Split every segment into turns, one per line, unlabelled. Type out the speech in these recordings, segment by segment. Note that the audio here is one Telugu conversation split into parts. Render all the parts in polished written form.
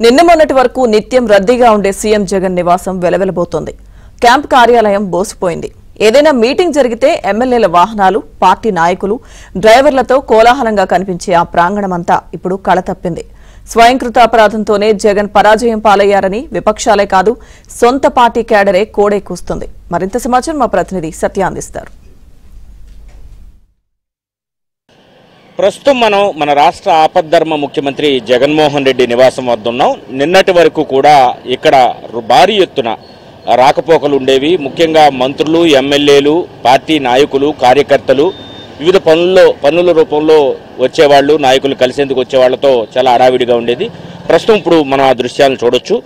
నిన్న మొన్నటి వరకు నిత్యం రద్దీగా ఉండే సీఎం జగన్ నివాసం వెలవెలబోతోంది. క్యాంప్ కార్యాలయం బోసిపోయింది. ఏదైనా మీటింగ్ జరిగితే ఎమ్మెల్యేల వాహనాలు, పార్టీ నాయకులు, డ్రైవర్లతో కోలాహలంగా కనిపించే ఆ ప్రాంగణమంతా ఇప్పుడు కళతప్పింది. స్వయంకృత అపరాధంతోనే జగన్ పరాజయం పాలయ్యారని విపక్షాలే కాదు, సొంత పార్టీ క్యాడరే కోడే కూస్తుంది. మరింత సమాచారం మా ప్రతినిధి సత్య అందిస్తారు.
ప్రస్తుతం మనం మన రాష్ట్ర ఆపద్ధర్మ ముఖ్యమంత్రి జగన్మోహన్ రెడ్డి నివాసం వద్ద ఉన్నాం. నిన్నటి వరకు కూడా ఇక్కడ భారీ ఎత్తున రాకపోకలు ఉండేవి. ముఖ్యంగా మంత్రులు, ఎమ్మెల్యేలు, పార్టీ నాయకులు, కార్యకర్తలు వివిధ పనుల రూపంలో వచ్చేవాళ్ళు, నాయకులు కలిసేందుకు వచ్చేవాళ్లతో చాలా హడావిడిగా ఉండేది. ప్రస్తుతం ఇప్పుడు మనం ఆ దృశ్యాలను చూడొచ్చు.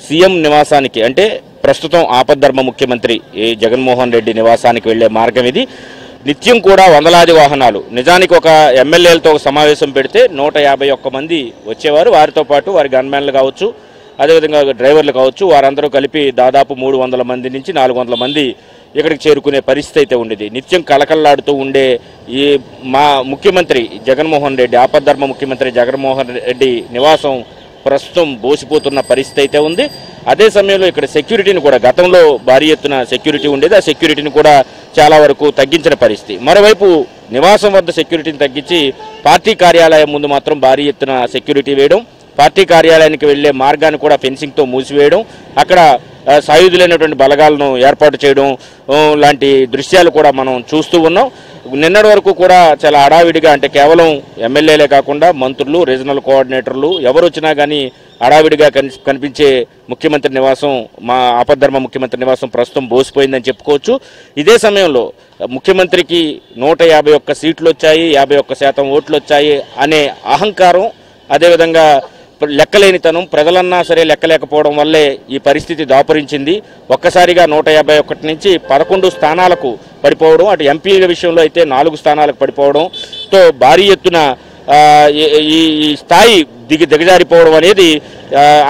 సీఎం నివాసానికి అంటే ప్రస్తుతం ఆపద్ధర్మ ముఖ్యమంత్రి జగన్మోహన్ రెడ్డి నివాసానికి వెళ్లే మార్గం ఇది. నిత్యం కూడా వందలాది వాహనాలు, నిజానికి ఒక ఎమ్మెల్యేలతో ఒక సమావేశం పెడితే 151 మంది వచ్చేవారు. వారితో పాటు వారి గన్మ్యాన్లు కావచ్చు, అదేవిధంగా డ్రైవర్లు కావచ్చు, వారందరూ కలిపి దాదాపు 300 మంది నుంచి 400 మంది ఇక్కడికి చేరుకునే పరిస్థితి అయితే ఉండేది. నిత్యం కలకల్లాడుతూ ఉండే ఈ మా ముఖ్యమంత్రి జగన్మోహన్ రెడ్డి, ఆపద్ధర్మ ముఖ్యమంత్రి జగన్మోహన్ రెడ్డి నివాసం ప్రస్తుతం బోసిపోతున్న పరిస్థితి అయితే ఉంది. అదే సమయంలో ఇక్కడ సెక్యూరిటీని కూడా, గతంలో భారీ ఎత్తున సెక్యూరిటీ ఉండేది, ఆ సెక్యూరిటీని కూడా చాలా వరకు తగ్గించిన పరిస్థితి. మరోవైపు నివాసం వద్ద సెక్యూరిటీని తగ్గించి పార్టీ కార్యాలయం ముందు మాత్రం భారీ ఎత్తున సెక్యూరిటీ వేయడం, పార్టీ కార్యాలయానికి వెళ్లే మార్గాన్ని కూడా ఫెన్సింగ్తో మూసివేయడం, అక్కడ సాయుధులైనటువంటి బలగాలను ఏర్పాటు చేయడం లాంటి దృశ్యాలు కూడా మనం చూస్తూ ఉన్నాం. నిన్నటి వరకు కూడా చాలా హడావిడిగా, అంటే కేవలం ఎమ్మెల్యేలే కాకుండా మంత్రులు, రీజనల్ కోఆర్డినేటర్లు ఎవరు వచ్చినా కానీ హడావిడిగా కనిపించే ముఖ్యమంత్రి నివాసం, మా ఆపద్ధర్మ ముఖ్యమంత్రి నివాసం ప్రస్తుతం బోసిపోయిందని చెప్పుకోవచ్చు. ఇదే సమయంలో ముఖ్యమంత్రికి 151 సీట్లు వచ్చాయి, 51% ఓట్లు వచ్చాయి అనే అహంకారం, అదేవిధంగా లెక్కలేనితనం, ప్రజలన్నా సరే లెక్కలేకపోవడం వల్లే ఈ పరిస్థితి దాపురించింది. ఒక్కసారిగా 151 నుంచి 11 స్థానాలకు పడిపోవడం, అటు ఎంపీల విషయంలో అయితే 4 స్థానాలకు పడిపోవడంతో భారీ ఎత్తున ఈ స్థాయి దిగజారిపోవడం అనేది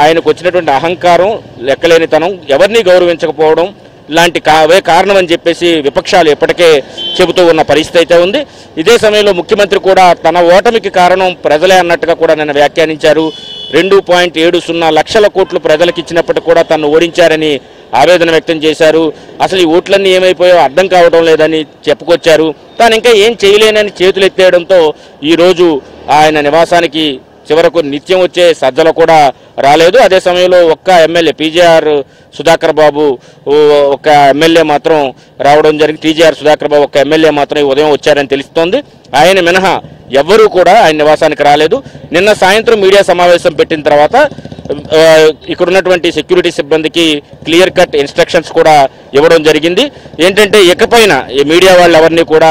ఆయనకు వచ్చినటువంటి అహంకారం, లెక్కలేనితనం, ఎవరిని గౌరవించకపోవడం లాంటి కారణం అని చెప్పేసి విపక్షాలు ఇప్పటికే చెబుతూ ఉన్న పరిస్థితి అయితే ఉంది. ఇదే సమయంలో ముఖ్యమంత్రి కూడా తన ఓటమికి కారణం ప్రజలే అన్నట్టుగా కూడా నిన్న వ్యాఖ్యానించారు. 2.70 లక్షల కోట్లు ప్రజలకు ఇచ్చినప్పటికీ కూడా తను ఓడించారని ఆవేదన వ్యక్తం చేశారు. అసలు ఈ ఓట్లన్నీ ఏమైపోయో అర్థం కావడం లేదని చెప్పుకొచ్చారు. తాను ఇంకా ఏం చేయలేనని చేతులు ఎత్తేయడంతో ఈరోజు ఆయన నివాసానికి చివరకు నిత్యం వచ్చే సజ్జలు కూడా రాలేదు. అదే సమయంలో ఒక్క ఎమ్మెల్యే పీజేఆర్ సుధాకర్ బాబు ఒక ఎమ్మెల్యే మాత్రం రావడం జరిగింది. టీజేఆర్ సుధాకర్ బాబు ఒక ఎమ్మెల్యే మాత్రం ఉదయం వచ్చారని తెలుస్తోంది. ఆయన మినహా ఎవ్వరూ కూడా ఆయన నివాసానికి రాలేదు. నిన్న సాయంత్రం మీడియా సమావేశం పెట్టిన తర్వాత ఇక్కడ ఉన్నటువంటి సెక్యూరిటీ సిబ్బందికి క్లియర్ కట్ ఇన్స్ట్రక్షన్స్ కూడా ఇవ్వడం జరిగింది. ఏంటంటే ఇకపైన ఈ మీడియా వాళ్ళు ఎవరిని కూడా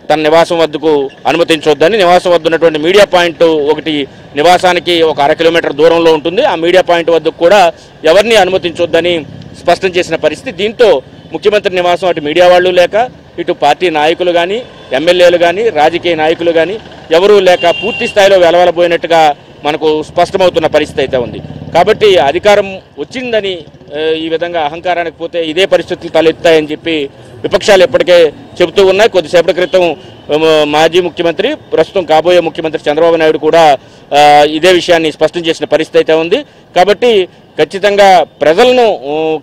తన నివాసం వద్దకు అనుమతించవద్దని, నివాసం వద్ద ఉన్నటువంటి మీడియా పాయింట్ ఒకటి నివాసానికి ఒక 1/2 కిలోమీటర్ దూరంలో ఉంటుంది, ఆ మీడియా పాయింట్ వద్దకు కూడా ఎవరిని అనుమతించవద్దని స్పష్టం చేసిన పరిస్థితి. దీంతో ముఖ్యమంత్రి నివాసం అటు మీడియా వాళ్ళు లేక, ఇటు పార్టీ నాయకులు కానీ, ఎమ్మెల్యేలు కానీ, రాజకీయ నాయకులు కానీ ఎవరూ లేక పూర్తి స్థాయిలో వెలవెలబోయినట్టుగా మనకు స్పష్టమవుతున్న పరిస్థితి అయితే ఉంది. కాబట్టి అధికారం వచ్చిందని ఈ విధంగా అహంకారానికి పోతే ఇదే పరిస్థితులు తలెత్తాయని చెప్పి విపక్షాలు ఇప్పటికే చెబుతూ ఉన్నాయి. కొద్దిసేపటి క్రితం మాజీ ముఖ్యమంత్రి, ప్రస్తుతం కాబోయే ముఖ్యమంత్రి చంద్రబాబు నాయుడు కూడా ఇదే విషయాన్ని స్పష్టం చేసిన పరిస్థితి అయితే ఉంది. కాబట్టి ఖచ్చితంగా ప్రజలను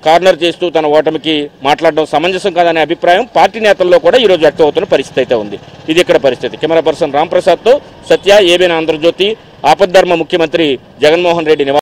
కార్నర్ చేస్తూ తన ఓటమికి మాట్లాడడం సమంజసం కాదనే అభిప్రాయం పార్టీ నేతల్లో కూడా ఈరోజు వ్యక్తమవుతున్న పరిస్థితి అయితే ఉంది. ఇది ఇక్కడ పరిస్థితి. కెమెరా పర్సన్ రాంప్రసాద్తో సత్య, ఏబీఎన్ ఆంధ్రజ్యోతి, ఆపద్ధర్మ ముఖ్యమంత్రి జగన్మోహన్ రెడ్డి నివాసం.